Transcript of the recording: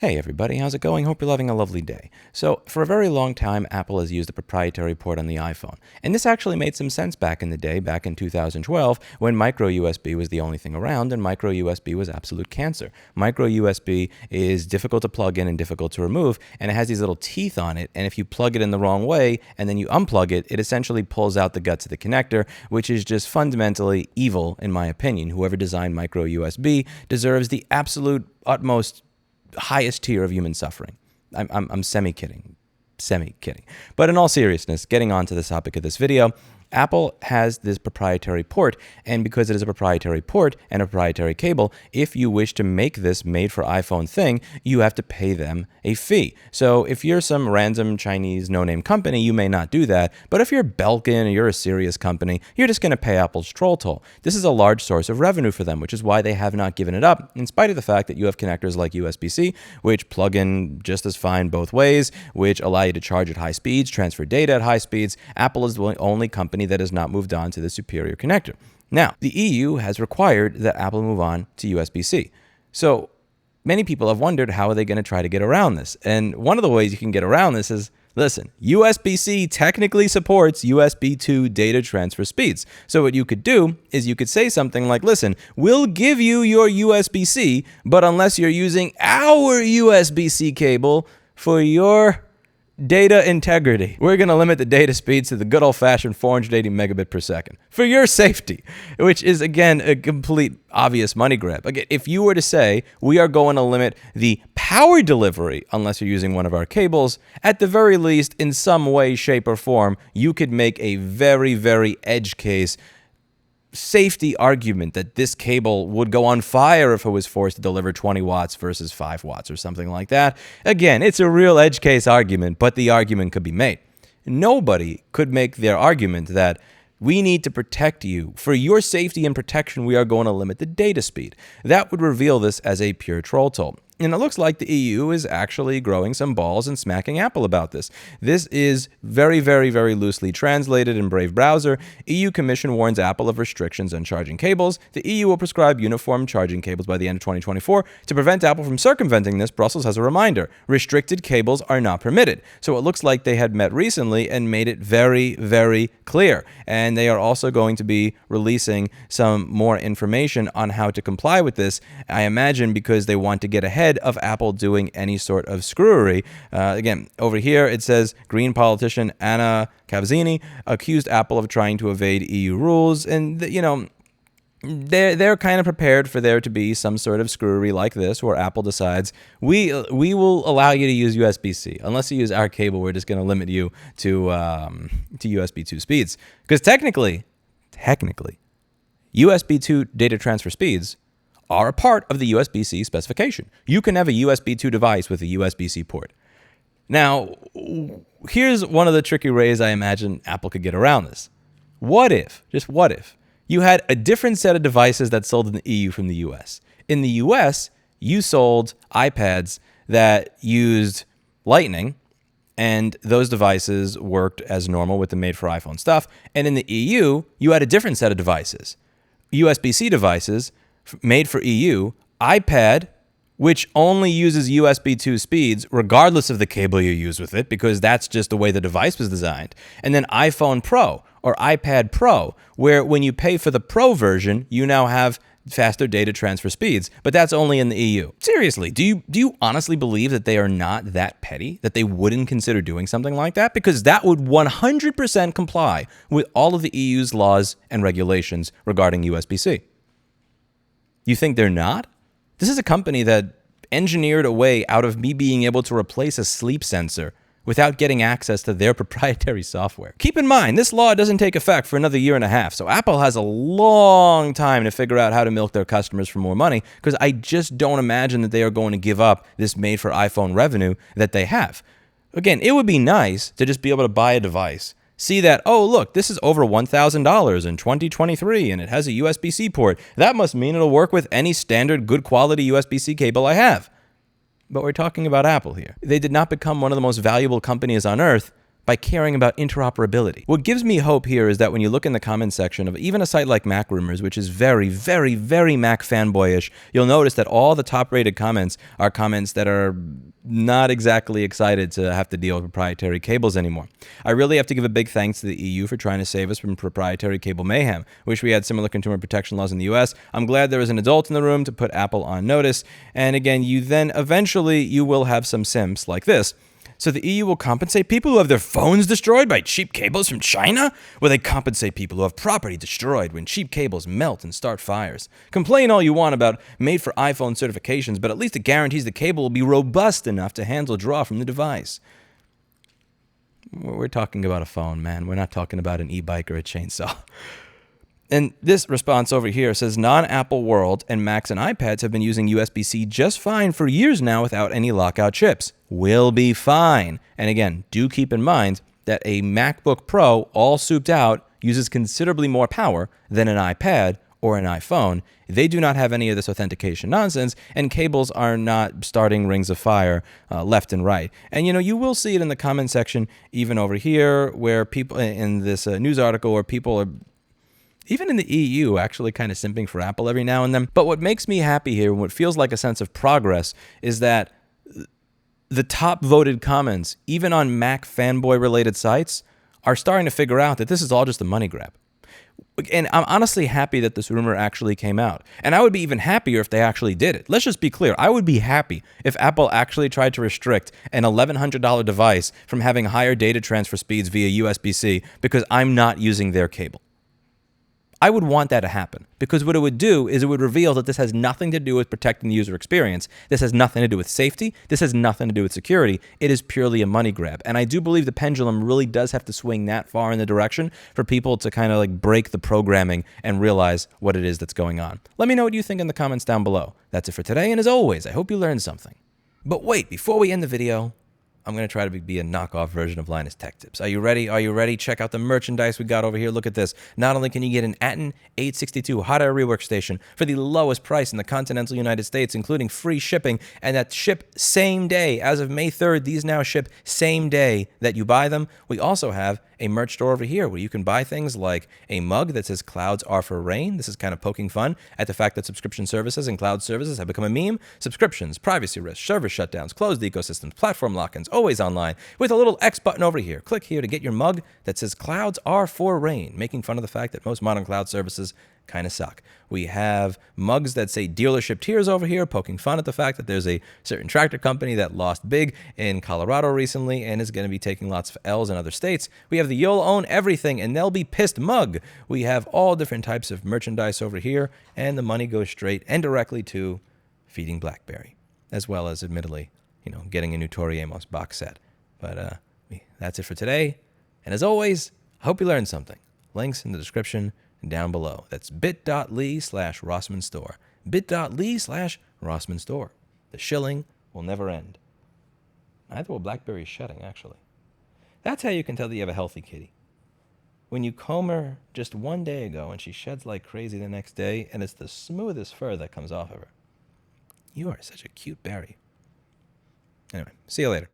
Hey everybody, how's it going? Hope you're having a lovely day. So, for a very long time, Apple has used a proprietary port on the iPhone. And this actually made some sense back in the day, back in 2012, when micro USB was the only thing around, and micro USB was absolute cancer. Micro USB is difficult to plug in and difficult to remove, and it has these little teeth on it, and if you plug it in the wrong way, and then you unplug it, it essentially pulls out the guts of the connector, which is just fundamentally evil, in my opinion. Whoever designed micro USB deserves the absolute utmost highest tier of human suffering. I'm semi-kidding. But in all seriousness, getting on to the topic of this video, Apple has this proprietary port, and because it is a proprietary port and a proprietary cable, if you wish to make this made for iPhone thing, you have to pay them a fee. So if you're some random Chinese no-name company, you may not do that, but if you're Belkin or you're a serious company, you're just going to pay Apple's troll toll. This is a large source of revenue for them, which is why they have not given it up, in spite of the fact that you have connectors like USB-C, which plug in just as fine both ways, which allow you to charge at high speeds, transfer data at high speeds. Apple is the only company that has not moved on to the superior connector. Now, the EU has required that Apple move on to USB-C. So many people have wondered, how are they going to try to get around this? And one of the ways you can get around this is, listen, USB-C technically supports USB 2 data transfer speeds. So what you could do is you could say something like, listen, we'll give you your USB-C, but unless you're using our USB-C cable for your data integrity, we're going to limit the data speeds to the good old-fashioned 480 megabit per second for your safety, which is, again, a complete obvious money grab. Again, if you were to say, we are going to limit the power delivery unless you're using one of our cables, at the very least, in some way, shape, or form, you could make a very, very edge case safety argument that this cable would go on fire if it was forced to deliver 20 watts versus 5 watts or something like that. Again, it's a real edge case argument, but the argument could be made. Nobody could make their argument that we need to protect you. For your safety and protection, we are going to limit the data speed. That would reveal this as a pure troll toll. And it looks like the EU is actually growing some balls and smacking Apple about this. This is very, very, very loosely translated in Brave browser. EU Commission warns Apple of restrictions on charging cables. The EU will prescribe uniform charging cables by the end of 2024. To prevent Apple from circumventing this, Brussels has a reminder. Restricted cables are not permitted. So it looks like they had met recently and made it very, very clear. And they are also going to be releasing some more information on how to comply with this, I imagine because they want to get ahead of Apple doing any sort of screwery. Again, over here it says Green politician Anna Cavazzini accused Apple of trying to evade EU rules, and they're kind of prepared for there to be some sort of screwery like this, where Apple decides we will allow you to use USB-C. Unless you use our cable, we're just going to limit you to USB 2 speeds. Because technically, USB 2 data transfer speeds are a part of the USB-C specification. You can have a USB 2 device with a USB-C port. Now, here's one of the tricky ways I imagine Apple could get around this. Just what if, you had a different set of devices that sold in the EU from the US? In the US, you sold iPads that used Lightning, and those devices worked as normal with the made for iPhone stuff. And in the EU, you had a different set of devices, USB-C devices made for EU, iPad, which only uses USB 2 speeds regardless of the cable you use with it, because that's just the way the device was designed. And then iPhone Pro or iPad Pro, where when you pay for the Pro version, you now have faster data transfer speeds, but that's only in the EU. Seriously, do you honestly believe that they are not that petty, that they wouldn't consider doing something like that? Because that would 100% comply with all of the EU's laws and regulations regarding USB-C. You think they're not? This is a company that engineered a way out of me being able to replace a sleep sensor without getting access to their proprietary software. Keep in mind, this law doesn't take effect for another 1.5 years, so Apple has a long time to figure out how to milk their customers for more money, because I just don't imagine that they are going to give up this made for iPhone revenue that they have. Again, it would be nice to just be able to buy a device, see that, oh, look, this is over $1,000 in 2023, and it has a USB-C port. That must mean it'll work with any standard good quality USB-C cable I have. But we're talking about Apple here. They did not become one of the most valuable companies on earth by caring about interoperability. What gives me hope here is that when you look in the comments section of even a site like Mac Rumors, which is very, very, very Mac fanboyish, you'll notice that all the top-rated comments are comments that are not exactly excited to have to deal with proprietary cables anymore. I really have to give a big thanks to the EU for trying to save us from proprietary cable mayhem. Wish we had similar consumer protection laws in the US. I'm glad there was an adult in the room to put Apple on notice. And again, eventually you will have some simps like this. So the EU will compensate people who have their phones destroyed by cheap cables from China? Will they compensate people who have property destroyed when cheap cables melt and start fires? Complain all you want about made for iPhone certifications, but at least it guarantees the cable will be robust enough to handle draw from the device. We're talking about a phone, man. We're not talking about an e-bike or a chainsaw. And this response over here says, non-Apple world and Macs and iPads have been using USB-C just fine for years now without any lockout chips. Will be fine. And again, do keep in mind that a MacBook Pro, all souped out, uses considerably more power than an iPad or an iPhone. They do not have any of this authentication nonsense, and cables are not starting rings of fire left and right. And, you will see it in the comment section, even over here, where people, in this news article, where people are, even in the EU, actually kind of simping for Apple every now and then. But what makes me happy here, and what feels like a sense of progress, is that the top voted comments, even on Mac fanboy-related sites, are starting to figure out that this is all just a money grab. And I'm honestly happy that this rumor actually came out. And I would be even happier if they actually did it. Let's just be clear. I would be happy if Apple actually tried to restrict an $1,100 device from having higher data transfer speeds via USB-C because I'm not using their cable. I would want that to happen, because what it would do is it would reveal that this has nothing to do with protecting the user experience. This has nothing to do with safety. This has nothing to do with security. It is purely a money grab. And I do believe the pendulum really does have to swing that far in the direction for people to kind of like break the programming and realize what it is that's going on. Let me know what you think in the comments down below. That's it for today, and as always, I hope you learned something. But wait, before we end the video, I'm going to try to be a knockoff version of Linus Tech Tips. Are you ready? Are you ready? Check out the merchandise we got over here. Look at this. Not only can you get an Atom 862 hot air rework station for the lowest price in the continental United States, including free shipping, and that ship same day. As of May 3rd, these now ship same day that you buy them. We also have a merch store over here where you can buy things like a mug that says clouds are for rain. This is kind of poking fun at the fact that subscription services and cloud services have become a meme. Subscriptions, privacy risks, server shutdowns, closed ecosystems, platform lock-ins, always online, with a little X button over here. Click here to get your mug that says clouds are for rain, making fun of the fact that most modern cloud services kind of suck. We have mugs that say dealership tears over here, poking fun at the fact that there's a certain tractor company that lost big in Colorado recently and is going to be taking lots of L's in other states. We have the You'll Own Everything and They'll Be Pissed mug. We have all different types of merchandise over here, and the money goes straight and directly to feeding BlackBerry, as well as, admittedly, getting a new Tori Amos box set. But that's it for today. And as always, I hope you learned something. Links in the description down below. That's bit.ly/Rossman Store. bit.ly/Rossman Store. The shilling will never end. Neither will BlackBerry shedding, actually. That's how you can tell that you have a healthy kitty. When you comb her just one day ago and she sheds like crazy the next day, and it's the smoothest fur that comes off of her. You are such a cute berry. Anyway, see you later.